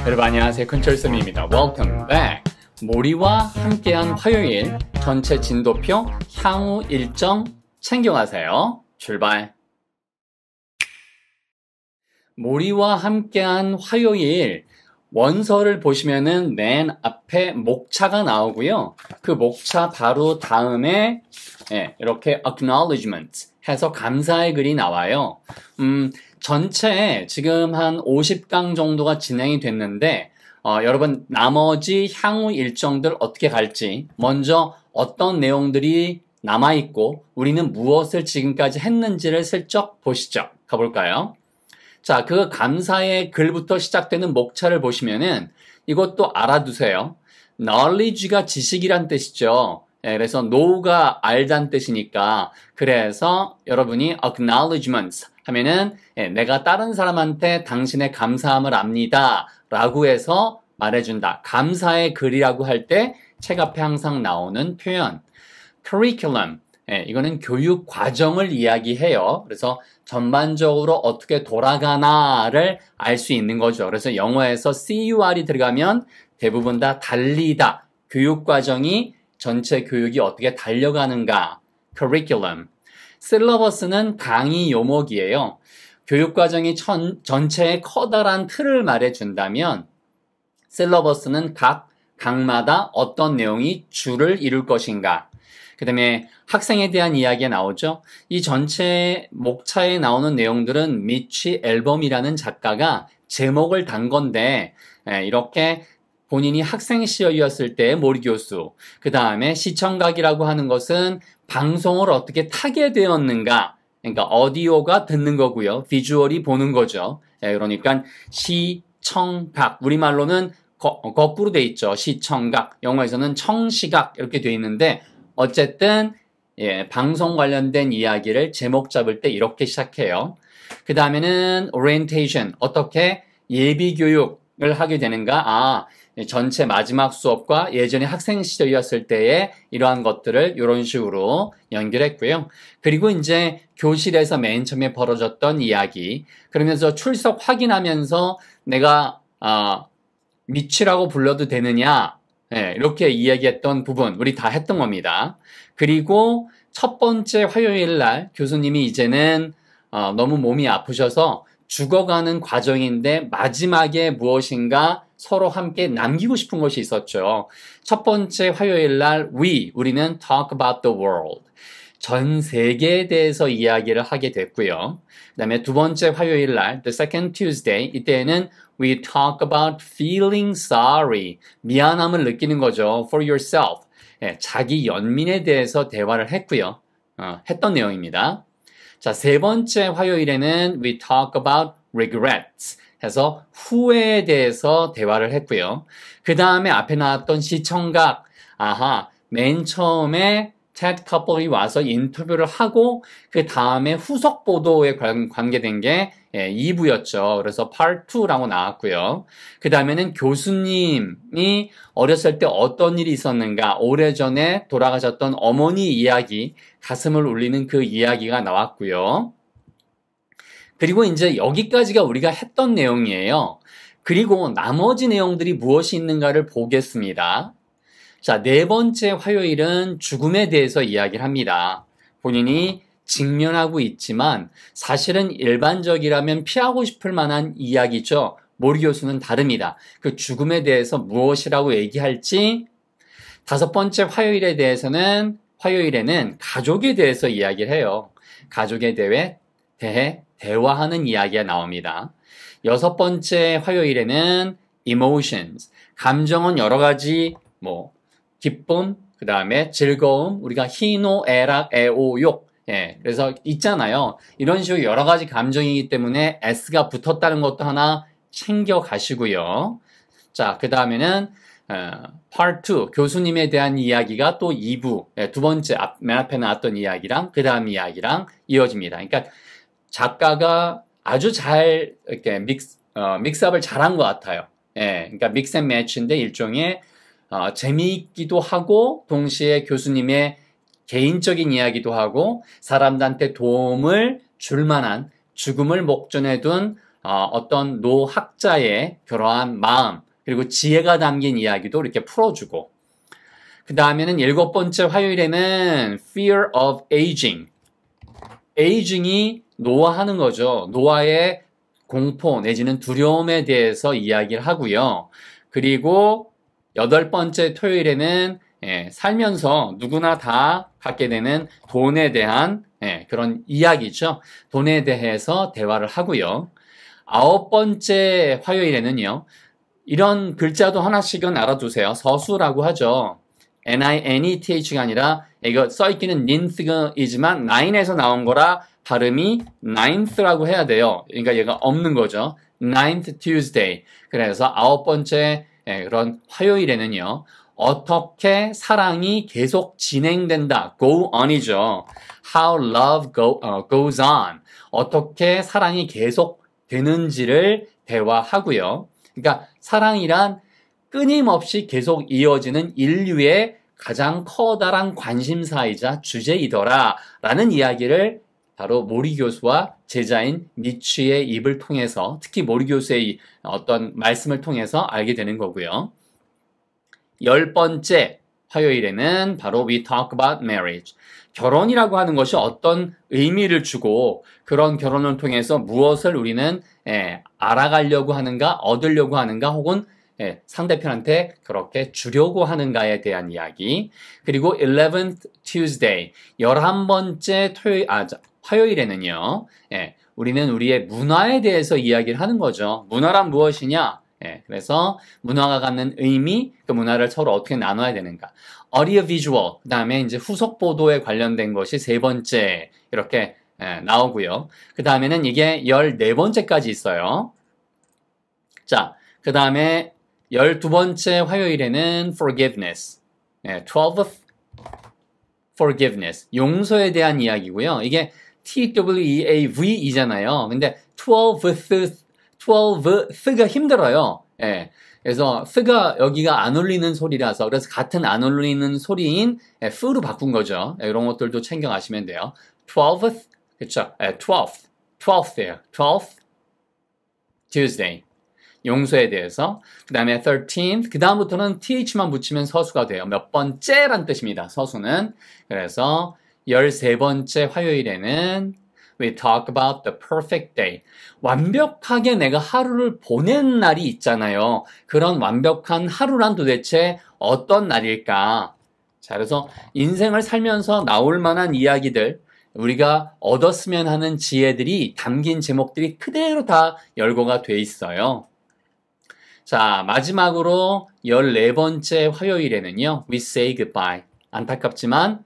여러분 안녕하세요. 컨트롤쌤입니다. Welcome back. 모리와 함께한 화요일 전체 진도표 향후 일정 챙겨가세요. 출발. 모리와 함께한 화요일 원서를 보시면은 맨 앞에 목차가 나오고요. 그 목차 바로 다음에 이렇게 acknowledgement 해서 감사의 글이 나와요. 전체 지금 한 50강 정도가 진행이 됐는데 여러분 나머지 향후 일정들 어떻게 갈지 먼저 어떤 내용들이 남아있고 우리는 무엇을 지금까지 했는지를 슬쩍 보시죠. 가볼까요? 자, 그 감사의 글부터 시작되는 목차를 보시면은 이것도 알아두세요. knowledge가 지식이란 뜻이죠. 그래서 know가 알다는 뜻이니까 그래서 여러분이 acknowledgements 하면은 내가 다른 사람한테 당신의 감사함을 압니다 라고 해서 말해준다. 감사의 글이라고 할 때 책 앞에 항상 나오는 표현 curriculum 이거는 교육 과정을 이야기해요. 그래서 전반적으로 어떻게 돌아가나를 알 수 있는 거죠. 그래서 영어에서 CUR이 들어가면 대부분 다 달리다. 교육 과정이 전체 교육이 어떻게 달려가는가. curriculum. syllabus는 강의 요목이에요. 교육 과정이 전체의 커다란 틀을 말해준다면 syllabus는 각마다 어떤 내용이 주를 이룰 것인가. 그 다음에 학생에 대한 이야기가 나오죠. 이 전체 목차에 나오는 내용들은 미치 앨범이라는 작가가 제목을 단 건데 이렇게 본인이 학생 시절이었을 때의 모리 교수, 그 다음에 시청각이라고 하는 것은 방송을 어떻게 타게 되었는가, 그러니까 오디오가 듣는 거고요. 비주얼이 보는 거죠. 그러니까 시청각, 우리말로는 거꾸로 돼 있죠. 시청각, 영어에서는 청시각 이렇게 돼 있는데 어쨌든 방송 관련된 이야기를 제목 잡을 때 이렇게 시작해요. 그 다음에는 orientation, 어떻게 예비 교육을 하게 되는가. 전체 마지막 수업과 예전에 학생 시절이었을 때의 이러한 것들을 이런 식으로 연결했고요. 그리고 이제 교실에서 맨 처음에 벌어졌던 이야기, 그러면서 출석 확인하면서 내가 미치라고 불러도 되느냐, 이렇게 이야기했던 부분 우리 다 했던 겁니다. 그리고 첫 번째 화요일 날 교수님이 이제는 너무 몸이 아프셔서 죽어가는 과정인데 마지막에 무엇인가 서로 함께 남기고 싶은 것이 있었죠. 첫 번째 화요일 날 우리는 talk about the world. 전 세계에 대해서 이야기를 하게 됐고요. 그 다음에 두 번째 화요일 날, the second Tuesday, 이때는 we talk about feeling sorry. 미안함을 느끼는 거죠. for yourself. 자기 연민에 대해서 대화를 했고요. 했던 내용입니다. 자, 세 번째 화요일에는 we talk about regrets. 해서 후회에 대해서 대화를 했고요. 그 다음에 앞에 나왔던 시청각. 맨 처음에 테드 커플이 와서 인터뷰를 하고 그 다음에 후속 보도에 관계된 게 2부였죠. 그래서 Part 2라고 나왔고요. 그 다음에는 교수님이 어렸을 때 어떤 일이 있었는가, 오래전에 돌아가셨던 어머니 이야기, 가슴을 울리는 그 이야기가 나왔고요. 그리고 이제 여기까지가 우리가 했던 내용이에요. 그리고 나머지 내용들이 무엇이 있는가를 보겠습니다. 자, 네 번째 화요일은 죽음에 대해서 이야기를 합니다. 본인이 직면하고 있지만 사실은 일반적이라면 피하고 싶을 만한 이야기죠. 모리 교수는 다릅니다. 그 죽음에 대해서 무엇이라고 얘기할지. 다섯 번째 화요일에는 가족에 대해서 이야기를 해요. 가족에 대해 대화하는 이야기가 나옵니다. 여섯 번째 화요일에는 emotions, 감정은 여러 가지, 기쁨, 그 다음에 즐거움, 우리가 희노, 애락, 애오욕, 그래서 있잖아요. 이런 식으로 여러 가지 감정이기 때문에 S가 붙었다는 것도 하나 챙겨 가시고요. 자, 그 다음에는 Part 2, 교수님에 대한 이야기가 또 2부, 두 번째, 맨 앞에 나왔던 이야기랑 그 다음 이야기랑 이어집니다. 그러니까 작가가 아주 잘 이렇게 믹스업을 잘한 것 같아요. 그러니까 믹스 앤 매치인데 일종의 재미있기도 하고 동시에 교수님의 개인적인 이야기도 하고 사람들한테 도움을 줄 만한 죽음을 목전에 둔 어떤 노학자의 그러한 마음 그리고 지혜가 담긴 이야기도 이렇게 풀어주고 그 다음에는 7번째 화요일에는 Fear of Aging. Aging이 노화하는 거죠. 노화의 공포 내지는 두려움에 대해서 이야기를 하고요. 그리고 8번째 토요일에는 살면서 누구나 다 갖게 되는 돈에 대한 그런 이야기죠. 돈에 대해서 대화를 하고요. 9번째 화요일에는요. 이런 글자도 하나씩은 알아두세요. 서수라고 하죠. N-I-N-E-T-H가 아니라 이거 써있기는 ninth이지만 9에서 나온 거라 발음이 ninth라고 해야 돼요. 그러니까 얘가 없는 거죠. ninth Tuesday. 그래서 9번째 그런 화요일에는요. 어떻게 사랑이 계속 진행된다. go on이죠. How love goes on. 어떻게 사랑이 계속 되는지를 대화하고요. 그러니까 사랑이란 끊임없이 계속 이어지는 인류의 가장 커다란 관심사이자 주제이더라 라는 이야기를 바로 모리 교수와 제자인 니츠의 입을 통해서 특히 모리 교수의 어떤 말씀을 통해서 알게 되는 거고요. 10번째 화요일에는 바로 We Talk About Marriage. 결혼이라고 하는 것이 어떤 의미를 주고 그런 결혼을 통해서 무엇을 우리는 알아가려고 하는가, 얻으려고 하는가 혹은 상대편한테 그렇게 주려고 하는가에 대한 이야기. 그리고 11th Tuesday, 11번째 화요일에는요. 우리는 우리의 문화에 대해서 이야기를 하는 거죠. 문화란 무엇이냐? 그래서 문화가 갖는 의미, 그 문화를 서로 어떻게 나눠야 되는가. audiovisual, 그 다음에 이제 후속 보도에 관련된 것이 3번째 이렇게 나오고요. 그 다음에는 이게 14번째까지 있어요. 자, 그 다음에 12번째 화요일에는 forgiveness. 12th forgiveness. 용서에 대한 이야기고요. 이게 TWEAV이잖아요. 근데 12th가 힘들어요. 그래서 th가 여기가 안 울리는 소리라서 그래서 같은 안 울리는 소리인 th로 바꾼 거죠. 이런 것들도 챙겨가시면 돼요. 12th, 그쵸? 12th예요. 12th Tuesday. 용서에 대해서. 그 다음에 13th, 그 다음부터는 th만 붙이면 서수가 돼요. 몇 번째란 뜻입니다. 서수는. 그래서 13번째 화요일에는 We talk about the perfect day. 완벽하게 내가 하루를 보낸 날이 있잖아요. 그런 완벽한 하루란 도대체 어떤 날일까? 자, 그래서 인생을 살면서 나올 만한 이야기들, 우리가 얻었으면 하는 지혜들이 담긴 제목들이 그대로 다 열거가 돼 있어요. 자, 마지막으로 14번째 화요일에는요. We say goodbye. 안타깝지만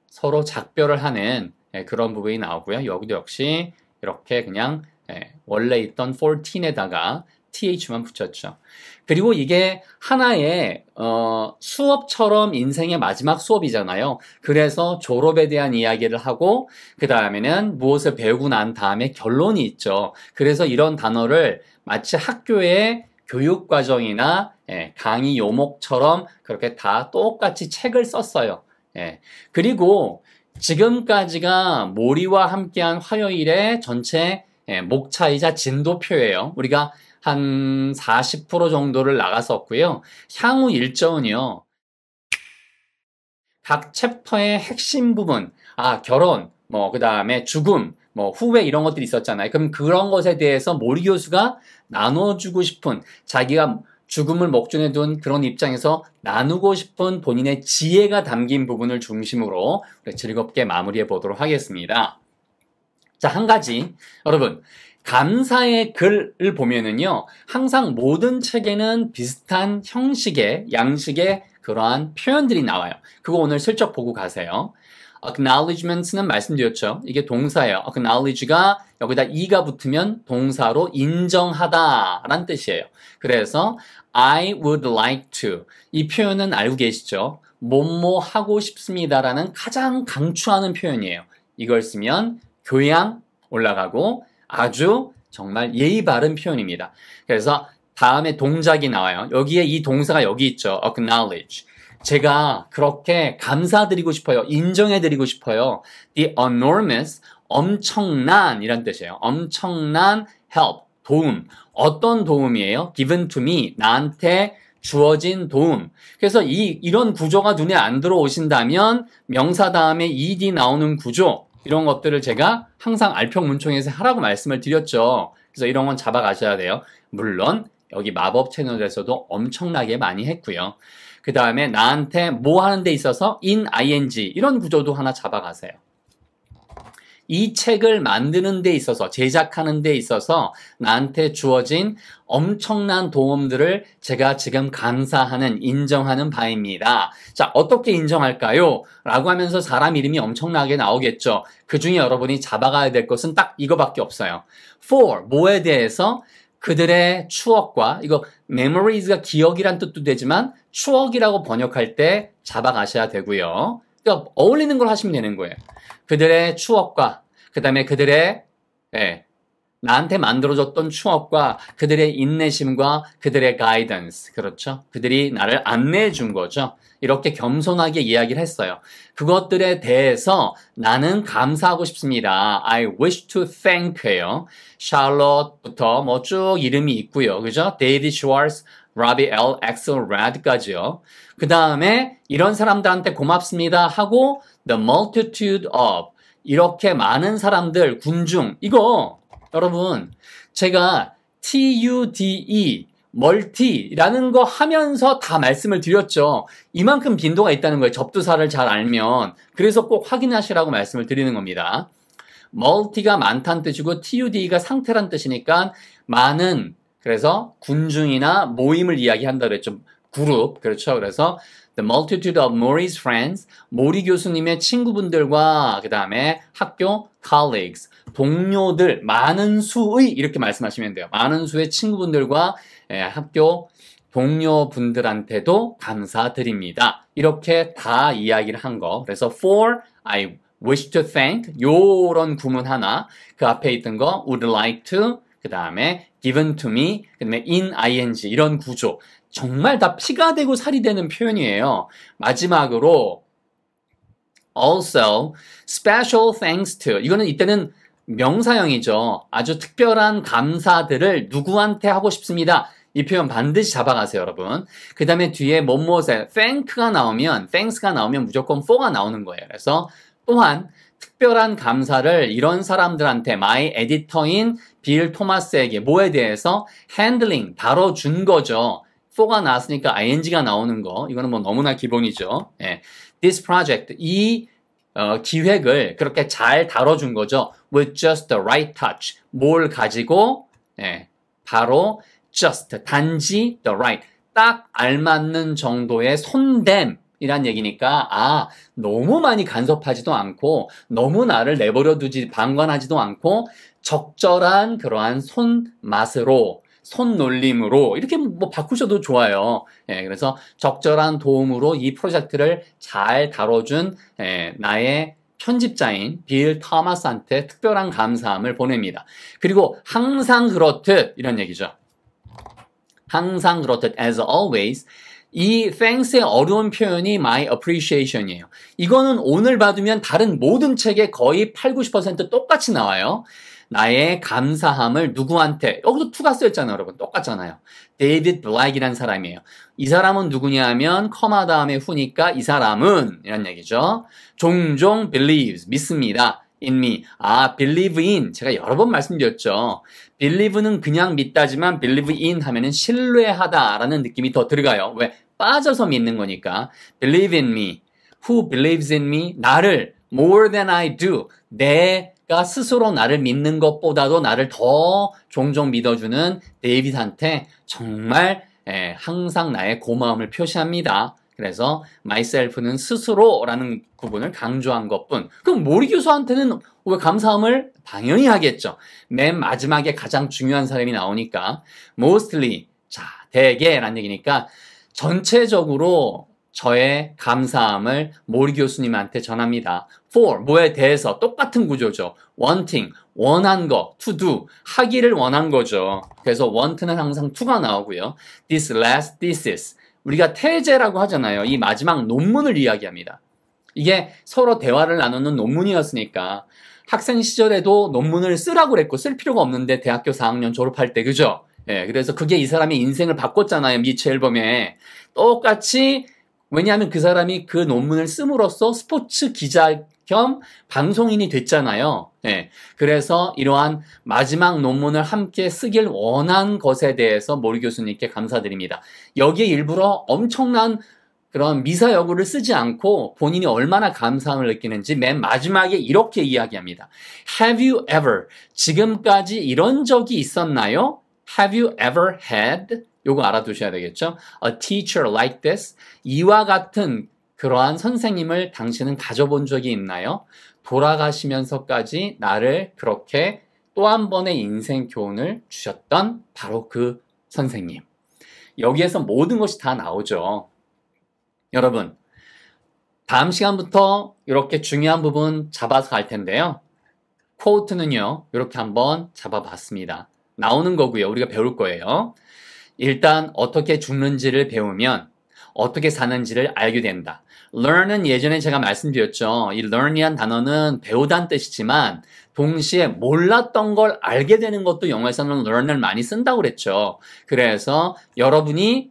서로 작별을 하는 그런 부분이 나오고요. 여기도 역시 이렇게 그냥 원래 있던 14에다가 th만 붙였죠. 그리고 이게 하나의 수업처럼 인생의 마지막 수업이잖아요. 그래서 졸업에 대한 이야기를 하고 그 다음에는 무엇을 배우고 난 다음에 결론이 있죠. 그래서 이런 단어를 마치 학교의 교육과정이나 강의 요목처럼 그렇게 다 똑같이 책을 썼어요. 그리고 지금까지가 모리와 함께한 화요일의 전체 목차이자 진도표예요. 우리가 한 40% 정도를 나갔었고요. 향후 일정은요. 각 챕터의 핵심 부분, 결혼, 그 다음에 죽음, 후회 이런 것들이 있었잖아요. 그럼 그런 것에 대해서 모리 교수가 나눠주고 싶은 자기가 죽음을 목전에 둔 그런 입장에서 나누고 싶은 본인의 지혜가 담긴 부분을 중심으로 즐겁게 마무리해 보도록 하겠습니다. 자, 한 가지. 여러분, 감사의 글을 보면은요, 항상 모든 책에는 비슷한 형식의, 양식의 그러한 표현들이 나와요. 그거 오늘 슬쩍 보고 가세요. acknowledgements는 말씀드렸죠. 이게 동사예요. acknowledge가 여기다 e가 붙으면 동사로 인정하다 라는 뜻이에요. 그래서 I would like to 이 표현은 알고 계시죠? 뭐뭐 하고 싶습니다 라는 가장 강추하는 표현이에요. 이걸 쓰면 교양 올라가고 아주 정말 예의 바른 표현입니다. 그래서 다음에 동작이 나와요. 여기에 이 동사가 여기 있죠. acknowledge. 제가 그렇게 감사드리고 싶어요. 인정해드리고 싶어요. The enormous, 엄청난 이란 뜻이에요. 엄청난 help, 도움. 어떤 도움이에요? given to me. 나한테 주어진 도움. 그래서 이런 구조가 눈에 안 들어오신다면 명사 다음에 ed 나오는 구조, 이런 것들을 제가 항상 알평문총에서 하라고 말씀을 드렸죠. 그래서 이런 건 잡아가셔야 돼요. 물론 여기 마법 채널에서도 엄청나게 많이 했고요. 그 다음에 나한테 뭐 하는 데 있어서 in ing 이런 구조도 하나 잡아가세요. 이 책을 만드는 데 있어서, 제작하는 데 있어서 나한테 주어진 엄청난 도움들을 제가 지금 감사하는, 인정하는 바입니다. 자, 어떻게 인정할까요? 라고 하면서 사람 이름이 엄청나게 나오겠죠. 그 중에 여러분이 잡아가야 될 것은 딱 이거밖에 없어요. for, 뭐에 대해서? 그들의 추억과, 이거 memories가 기억이란 뜻도 되지만 추억이라고 번역할 때 잡아가셔야 되고요. 그러니까 어울리는 걸 하시면 되는 거예요. 그들의 추억과, 그 다음에 그들의 나한테 만들어줬던 추억과 그들의 인내심과 그들의 가이던스, 그렇죠? 그들이 나를 안내해 준 거죠. 이렇게 겸손하게 이야기를 했어요. 그것들에 대해서 나는 감사하고 싶습니다. I wish to thank예요. 샬롯부터 뭐 쭉 이름이 있고요. 그죠? 데이비드 슈왈츠, 로비 L. 엑셀 레드까지요. 그 다음에 이런 사람들한테 고맙습니다 하고 the multitude of, 이렇게 많은 사람들, 군중, 이거 여러분 제가 TUDE, 멀티라는 거 하면서 다 말씀을 드렸죠. 이만큼 빈도가 있다는 거예요. 접두사를 잘 알면. 그래서 꼭 확인하시라고 말씀을 드리는 겁니다. 멀티가 많다는 뜻이고 TUDE가 상태란 뜻이니까 많은, 그래서 군중이나 모임을 이야기한다 그랬죠. 그룹, 그렇죠. 그래서 The multitude of Maury's friends, 모리 교수님의 친구분들과 그 다음에 학교 colleagues, 동료들, 많은 수의, 이렇게 말씀하시면 돼요. 많은 수의 친구분들과 학교 동료분들한테도 감사드립니다. 이렇게 다 이야기를 한 거. 그래서 for, I wish to thank, 요런 구문 하나, 그 앞에 있던 거 would like to, 그 다음에 given to me, 그 다음에 in ing, 이런 구조. 정말 다 피가 되고 살이 되는 표현이에요. 마지막으로 also special thanks to, 이거는 이때는 명사형이죠. 아주 특별한 감사들을 누구한테 하고 싶습니다. 이 표현 반드시 잡아가세요, 여러분. 그 다음에 뒤에 뭐뭐에 thank가 나오면, thanks가 나오면 무조건 for가 나오는 거예요. 그래서 또한 특별한 감사를 이런 사람들한테, my editor인 빌 토마스에게 뭐에 대해서 handling, 다뤄준 거죠. for가 나왔으니까 ing가 나오는 거, 이거는 뭐 너무나 기본이죠. This project, 이 기획을 그렇게 잘 다뤄준 거죠. With just the right touch, 뭘 가지고 바로 just, 단지 the right, 딱 알맞는 정도의 손댐이란 얘기니까 너무 많이 간섭하지도 않고 너무 나를 내버려 두지 방관하지도 않고 적절한 그러한 손맛으로, 손놀림으로 이렇게 뭐 바꾸셔도 좋아요. 그래서 적절한 도움으로 이 프로젝트를 잘 다뤄준 나의 편집자인 빌 토마스한테 특별한 감사함을 보냅니다. 그리고 항상 그렇듯 이런 얘기죠. 항상 그렇듯 as always, 이 thanks의 어려운 표현이 my appreciation이에요. 이거는 오늘 받으면 다른 모든 책에 거의 8, 90% 똑같이 나와요. 나의 감사함을 누구한테, 여기도 to가 쓰였잖아요, 여러분. 똑같잖아요. 데이비드 블랙이라는 사람이에요. 이 사람은 누구냐 하면 커마 다음에 who니까 이 사람은 이런 얘기죠. 종종 believes, 믿습니다. in me. believe in. 제가 여러 번 말씀드렸죠. believe는 그냥 믿다지만 believe in 하면은 신뢰하다라는 느낌이 더 들어가요. 왜? 빠져서 믿는 거니까. believe in me. Who believes in me? 나를 more than I do. 내가 스스로 나를 믿는 것보다도 나를 더 종종 믿어주는 데이빗한테 정말 항상 나의 고마움을 표시합니다. 그래서 myself는 스스로라는 부분을 강조한 것뿐. 그럼 모리 교수한테는 왜 감사함을 당연히 하겠죠. 맨 마지막에 가장 중요한 사람이 나오니까 mostly, 자, 대개라는 얘기니까 전체적으로 저의 감사함을 모리 교수님한테 전합니다. for, 뭐에 대해서 똑같은 구조죠. wanting, 원한 거, to do, 하기를 원한 거죠. 그래서 want는 항상 to가 나오고요. this last thesis, 우리가 태제라고 하잖아요. 이 마지막 논문을 이야기합니다. 이게 서로 대화를 나누는 논문이었으니까 학생 시절에도 논문을 쓰라고 그랬고 쓸 필요가 없는데 대학교 4학년 졸업할 때 그죠? 예, 그래서 그게 이 사람의 인생을 바꿨잖아요. 미츠 앨범에. 똑같이 왜냐하면 그 사람이 그 논문을 씀으로써 스포츠 기자 겸 방송인이 됐잖아요. 예, 그래서 이러한 마지막 논문을 함께 쓰길 원한 것에 대해서 모리 교수님께 감사드립니다. 여기에 일부러 엄청난 그런 미사여구를 쓰지 않고 본인이 얼마나 감사함을 느끼는지 맨 마지막에 이렇게 이야기합니다. Have you ever, 지금까지 이런 적이 있었나요? Have you ever had, 요거 알아두셔야 되겠죠? A teacher like this, 이와 같은 그러한 선생님을 당신은 가져본 적이 있나요? 돌아가시면서까지 나를 그렇게 또 한 번의 인생 교훈을 주셨던 바로 그 선생님. 여기에서 모든 것이 다 나오죠. 여러분, 다음 시간부터 이렇게 중요한 부분 잡아서 갈 텐데요. 쿼트는요, 이렇게 한번 잡아봤습니다. 나오는 거고요. 우리가 배울 거예요. 일단 어떻게 죽는지를 배우면 어떻게 사는지를 알게 된다. learn은 예전에 제가 말씀드렸죠. 이 learn이란 단어는 배우다는 뜻이지만 동시에 몰랐던 걸 알게 되는 것도 영어에서는 learn을 많이 쓴다고 그랬죠. 그래서 여러분이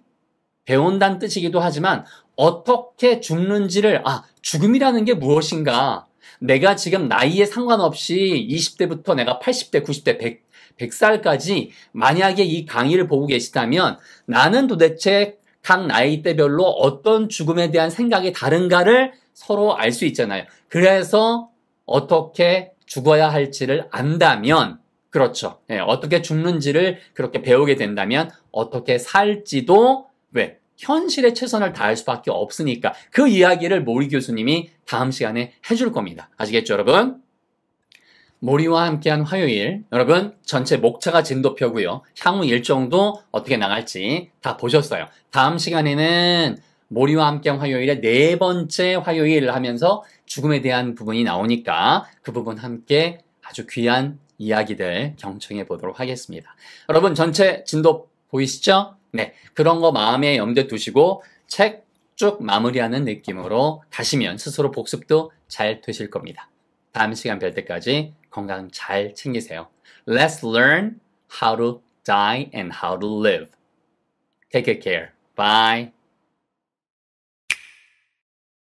배운다는 뜻이기도 하지만 어떻게 죽는지를, 죽음이라는 게 무엇인가? 내가 지금 나이에 상관없이 20대부터 내가 80대, 90대, 100살까지 만약에 이 강의를 보고 계시다면 나는 도대체 각 나이대별로 어떤 죽음에 대한 생각이 다른가를 서로 알 수 있잖아요. 그래서 어떻게 죽어야 할지를 안다면, 그렇죠. 예, 어떻게 죽는지를 그렇게 배우게 된다면 어떻게 살지도 왜? 현실에 최선을 다할 수밖에 없으니까 그 이야기를 모리 교수님이 다음 시간에 해줄 겁니다. 아시겠죠, 여러분? 모리와 함께한 화요일, 여러분 전체 목차가 진도표고요. 향후 일정도 어떻게 나갈지 다 보셨어요. 다음 시간에는 모리와 함께한 화요일의 네 번째 화요일 하면서 죽음에 대한 부분이 나오니까 그 부분 함께 아주 귀한 이야기들 경청해 보도록 하겠습니다. 여러분 전체 진도 보이시죠? 네, 그런 거 마음에 염두에 두시고 책 쭉 마무리하는 느낌으로 가시면 스스로 복습도 잘 되실 겁니다. 다음 시간 뵐 때까지 건강 잘 챙기세요. Let's learn how to die and how to live. Take good care. Bye.